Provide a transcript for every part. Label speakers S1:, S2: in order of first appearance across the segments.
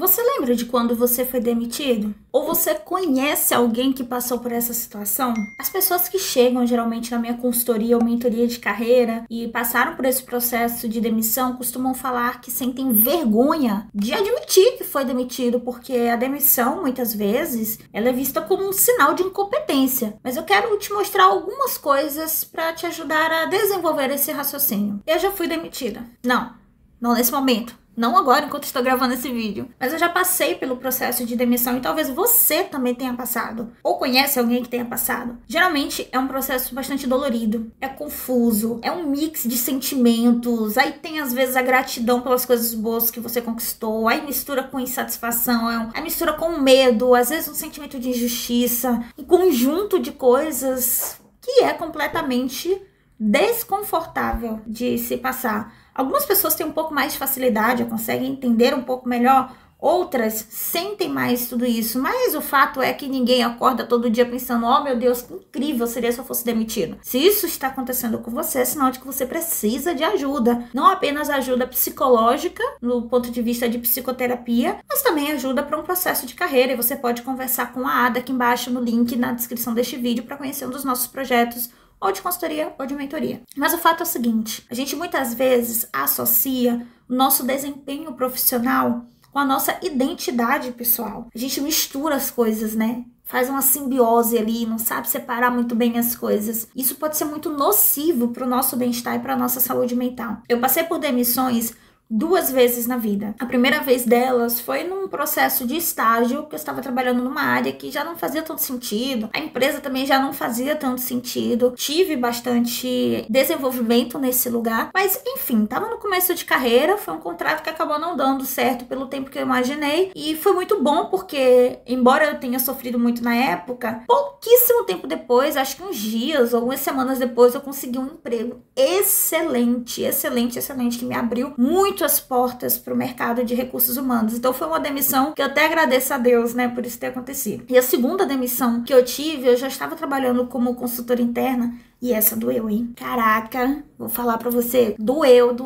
S1: Você lembra de quando você foi demitido? Ou você conhece alguém que passou por essa situação? As pessoas que chegam geralmente na minha consultoria ou mentoria de carreira e passaram por esse processo de demissão costumam falar que sentem vergonha de admitir que foi demitido, porque a demissão, muitas vezes, ela é vista como um sinal de incompetência. Mas eu quero te mostrar algumas coisas para te ajudar a desenvolver esse raciocínio. Eu já fui demitida. Não nesse momento. Não agora, enquanto estou gravando esse vídeo. Mas eu já passei pelo processo de demissão e talvez você também tenha passado. Ou conhece alguém que tenha passado. Geralmente é um processo bastante dolorido. É confuso. É um mix de sentimentos. Aí tem às vezes a gratidão pelas coisas boas que você conquistou. Aí mistura com insatisfação. Aí mistura com medo. Às vezes um sentimento de injustiça. Um conjunto de coisas que é completamente desconfortável de se passar. Algumas pessoas têm um pouco mais de facilidade, conseguem entender um pouco melhor, outras sentem mais tudo isso, mas o fato é que ninguém acorda todo dia pensando, oh meu Deus, que incrível seria se eu fosse demitido. Se isso está acontecendo com você, é sinal de que você precisa de ajuda, não apenas ajuda psicológica, no ponto de vista de psicoterapia, mas também ajuda para um processo de carreira, e você pode conversar com a Ada aqui embaixo no link na descrição deste vídeo para conhecer um dos nossos projetos, ou de consultoria ou de mentoria. Mas o fato é o seguinte, a gente muitas vezes associa o nosso desempenho profissional com a nossa identidade pessoal. A gente mistura as coisas, né? Faz uma simbiose ali, não sabe separar muito bem as coisas. Isso pode ser muito nocivo para o nosso bem-estar e para a nossa saúde mental. Eu passei por demissões 2 vezes na vida. A primeira vez delas foi num processo de estágio, que eu estava trabalhando numa área que já não fazia tanto sentido. A empresa também já não fazia tanto sentido. Tive bastante desenvolvimento nesse lugar. Mas, enfim, estava no começo de carreira. Foi um contrato que acabou não dando certo pelo tempo que eu imaginei. E foi muito bom porque, embora eu tenha sofrido muito na época, pouquíssimo tempo depois, acho que uns dias ou umas semanas depois, eu consegui um emprego excelente, que me abriu muito as portas para o mercado de recursos humanos. Então foi uma demissão que eu até agradeço a Deus, né, por isso ter acontecido. E a segunda demissão que eu tive, eu já estava trabalhando como consultora interna e essa doeu, hein? Caraca, vou falar pra você, doeu.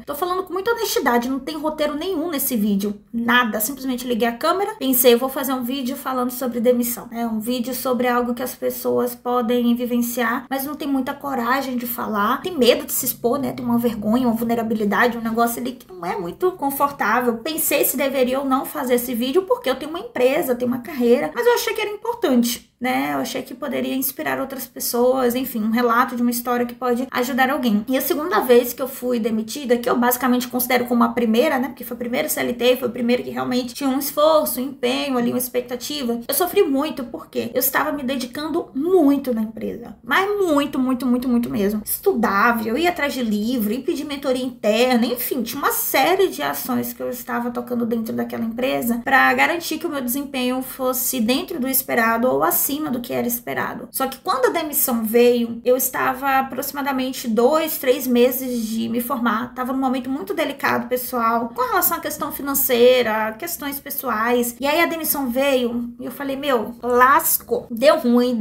S1: Tô falando com muita honestidade, não tem roteiro nenhum nesse vídeo, nada, simplesmente liguei a câmera, pensei, vou fazer um vídeo falando sobre demissão, né? Um vídeo sobre algo que as pessoas podem vivenciar, mas não tem muita coragem de falar, tem medo de se expor, né? Tem uma vergonha, uma vulnerabilidade, um negócio ali que não é muito confortável. Pensei se deveria ou não fazer esse vídeo, porque eu tenho uma empresa, tenho uma carreira, mas eu achei que era importante, né? Eu achei que poderia inspirar outras pessoas, enfim, um relato de uma história que pode ajudar alguém. E a segunda vez que eu fui demitida, que eu basicamente considero como a primeira, né? Porque foi a primeira CLT, foi a primeira que realmente tinha um esforço, um empenho ali, uma expectativa. Eu sofri muito porque eu estava me dedicando muito na empresa. Mas muito mesmo. Estudava, eu ia atrás de livro, ia pedir mentoria interna, enfim, tinha uma série de ações que eu estava tocando dentro daquela empresa para garantir que o meu desempenho fosse dentro do esperado ou acima do que era esperado. Só que quando a demissão veio, eu estava aproximadamente 2, 3 meses de me formar. Estava num momento muito delicado, pessoal, com relação à questão financeira, questões pessoais. E aí a demissão veio e eu falei, meu, lascou. Deu ruim.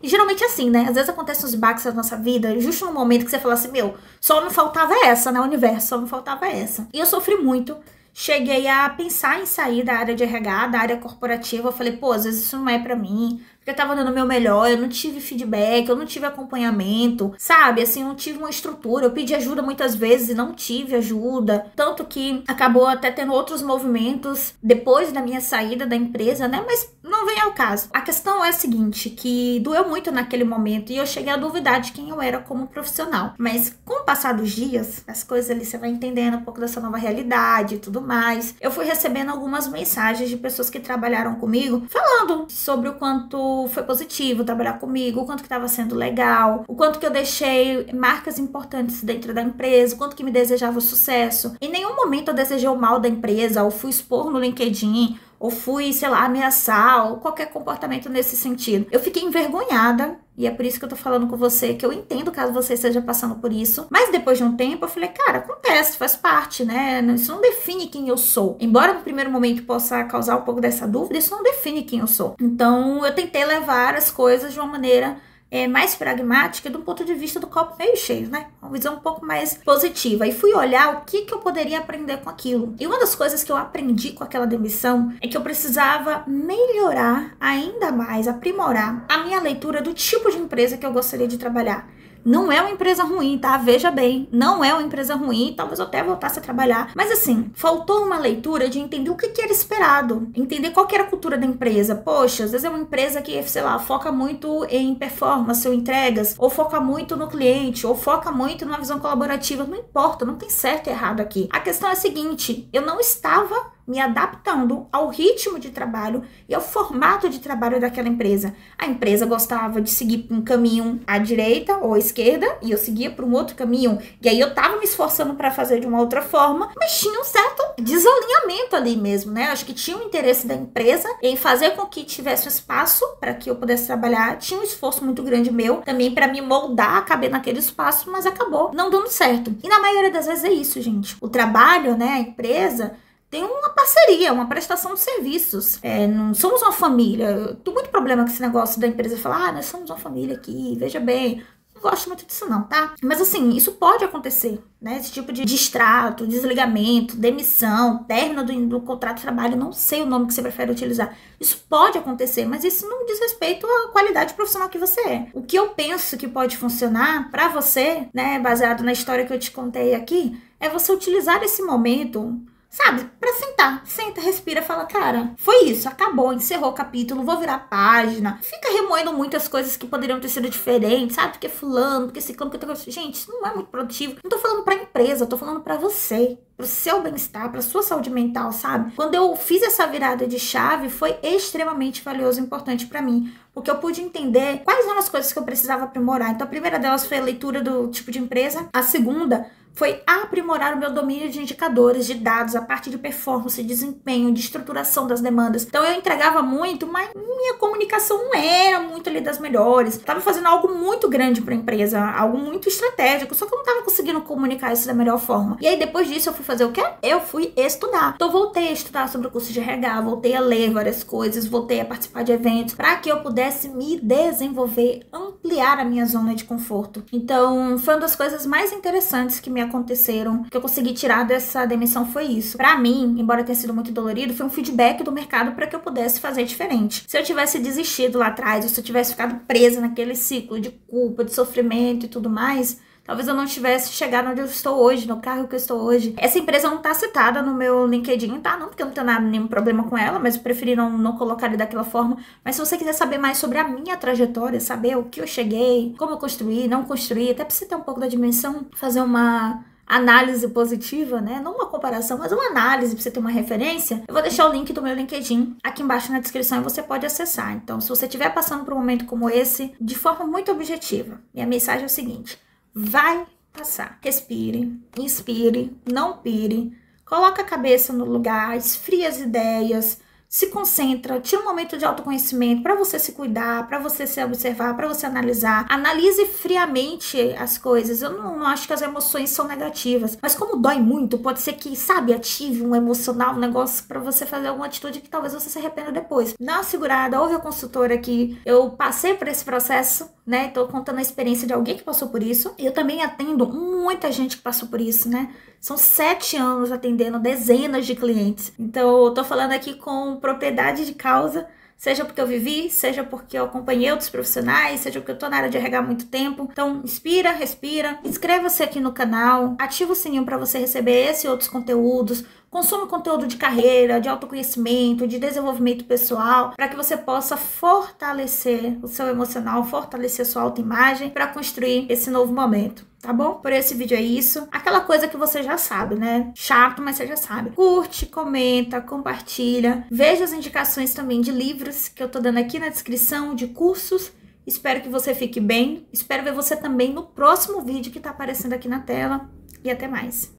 S1: E geralmente é assim, né? Às vezes acontecem uns baques na nossa vida, justo no momento que você fala assim, meu, só me faltava essa, né? Universo, só me faltava essa. E eu sofri muito. Cheguei a pensar em sair da área de RH, da área corporativa. Eu falei, pô, às vezes isso não é pra mim, porque eu tava dando o meu melhor, eu não tive feedback, eu não tive acompanhamento, sabe? Assim, eu não tive uma estrutura. Eu pedi ajuda muitas vezes e não tive ajuda. Tanto que acabou até tendo outros movimentos depois da minha saída da empresa, né? Mas não vem ao caso. A questão é a seguinte, que doeu muito naquele momento e eu cheguei a duvidar de quem eu era como profissional. Mas com o passar dos dias, as coisas ali você vai entendendo um pouco dessa nova realidade e tudo mais. Eu fui recebendo algumas mensagens de pessoas que trabalharam comigo, falando sobre o quanto foi positivo trabalhar comigo, o quanto que estava sendo legal, o quanto que eu deixei marcas importantes dentro da empresa, o quanto que me desejava sucesso. Em nenhum momento eu desejei o mal da empresa, ou fui expor no LinkedIn, ou fui, sei lá, ameaçar, ou qualquer comportamento nesse sentido. Eu fiquei envergonhada, e é por isso que eu tô falando com você, que eu entendo caso você esteja passando por isso. Mas depois de um tempo, eu falei, cara, acontece, faz parte, né? Isso não define quem eu sou. Embora no primeiro momento possa causar um pouco dessa dúvida, isso não define quem eu sou. Então, eu tentei levar as coisas de uma maneira mais pragmática do ponto de vista do copo meio cheio, né? Uma visão um pouco mais positiva. E fui olhar o que eu poderia aprender com aquilo. E uma das coisas que eu aprendi com aquela demissão é que eu precisava melhorar ainda mais, aprimorar a minha leitura do tipo de empresa que eu gostaria de trabalhar. Não é uma empresa ruim, tá? Veja bem, não é uma empresa ruim, talvez eu até voltasse a trabalhar. Mas assim, faltou uma leitura de entender o que era esperado, entender qual que era a cultura da empresa. Poxa, às vezes é uma empresa que, sei lá, foca muito em performance ou entregas, ou foca muito no cliente, ou foca muito numa visão colaborativa. Não importa, não tem certo e errado aqui. A questão é a seguinte, eu não estava me adaptando ao ritmo de trabalho e ao formato de trabalho daquela empresa. A empresa gostava de seguir por um caminho à direita ou à esquerda e eu seguia por um outro caminho. E aí eu tava me esforçando para fazer de uma outra forma, mas tinha um certo desalinhamento ali mesmo, né? Acho que tinha um interesse da empresa em fazer com que tivesse um espaço para que eu pudesse trabalhar. Tinha um esforço muito grande meu também para me moldar, caber naquele espaço, mas acabou não dando certo. E na maioria das vezes é isso, gente. O trabalho, né, a empresa tem uma parceria, uma prestação de serviços. Não somos uma família. Eu tenho muito problema com esse negócio da empresa falar, nós somos uma família aqui, veja bem. Não gosto muito disso não, tá? Mas assim, isso pode acontecer, né? Esse tipo de distrato, desligamento, demissão, término do contrato de trabalho, não sei o nome que você prefere utilizar. Isso pode acontecer, mas isso não diz respeito à qualidade profissional que você é. O que eu penso que pode funcionar pra você, né, baseado na história que eu te contei aqui, é você utilizar esse momento, sabe, pra sentar, senta, respira, fala, cara, foi isso, acabou, encerrou o capítulo, vou virar a página. Fica remoendo muitas coisas que poderiam ter sido diferentes, sabe, porque fulano, porque ciclano, porque... Gente, isso não é muito produtivo. Não tô falando pra empresa, eu tô falando pra você, pro seu bem-estar, pra sua saúde mental, sabe? Quando eu fiz essa virada de chave, foi extremamente valioso e importante pra mim, porque eu pude entender quais eram as coisas que eu precisava aprimorar. Então, a primeira delas foi a leitura do tipo de empresa, a segunda foi aprimorar o meu domínio de indicadores, de dados, a parte de performance, desempenho, de estruturação das demandas. Então eu entregava muito, mas minha comunicação não era muito ali das melhores. Eu tava fazendo algo muito grande para a empresa, algo muito estratégico, só que eu não tava conseguindo comunicar isso da melhor forma. E aí depois disso eu fui fazer o quê? Eu fui estudar. Então eu voltei a estudar sobre o curso de RH, voltei a ler várias coisas, voltei a participar de eventos para que eu pudesse me desenvolver, ampliar a minha zona de conforto. Então foi uma das coisas mais interessantes que me aconteceram, que eu consegui tirar dessa demissão foi isso. Pra mim, embora tenha sido muito dolorido, foi um feedback do mercado para que eu pudesse fazer diferente. Se eu tivesse desistido lá atrás, ou se eu tivesse ficado presa naquele ciclo de culpa, de sofrimento e tudo mais, talvez eu não tivesse chegado onde eu estou hoje, no cargo que eu estou hoje. Essa empresa não tá citada no meu LinkedIn, tá? Não, porque eu não tenho nenhum problema com ela, mas eu preferi não colocar ele daquela forma. Mas se você quiser saber mais sobre a minha trajetória, saber o que eu cheguei, como eu construí, não construí, até pra você ter um pouco da dimensão, fazer uma análise positiva, né? Não uma comparação, mas uma análise pra você ter uma referência, eu vou deixar o link do meu LinkedIn aqui embaixo na descrição e você pode acessar. Então, se você estiver passando por um momento como esse, de forma muito objetiva, minha mensagem é o seguinte: vai passar. Respire, inspire, não pire, coloca a cabeça no lugar, esfria as ideias, se concentra, tira um momento de autoconhecimento para você se cuidar, para você se observar, para você analisar. Analise friamente as coisas. Eu não acho que as emoções são negativas, mas como dói muito, pode ser que, sabe, ative um emocional, um negócio para você fazer alguma atitude que talvez você se arrependa depois. Dá uma segurada, ouve a consultora aqui. Eu passei por esse processo, né? Tô contando a experiência de alguém que passou por isso. E eu também atendo muita gente que passou por isso, né? São 7 anos atendendo dezenas de clientes. Então, eu tô falando aqui com propriedade de causa, seja porque eu vivi, seja porque eu acompanhei outros profissionais, seja porque eu tô na área de RH há muito tempo. Então, inspira, respira, inscreva-se aqui no canal, ativa o sininho para você receber esse e outros conteúdos. Consuma conteúdo de carreira, de autoconhecimento, de desenvolvimento pessoal, para que você possa fortalecer o seu emocional, fortalecer a sua autoimagem para construir esse novo momento, tá bom? Por esse vídeo é isso. Aquela coisa que você já sabe, né? Chato, mas você já sabe. Curte, comenta, compartilha. Veja as indicações também de livros que eu tô dando aqui na descrição, de cursos. Espero que você fique bem. Espero ver você também no próximo vídeo que tá aparecendo aqui na tela. E até mais.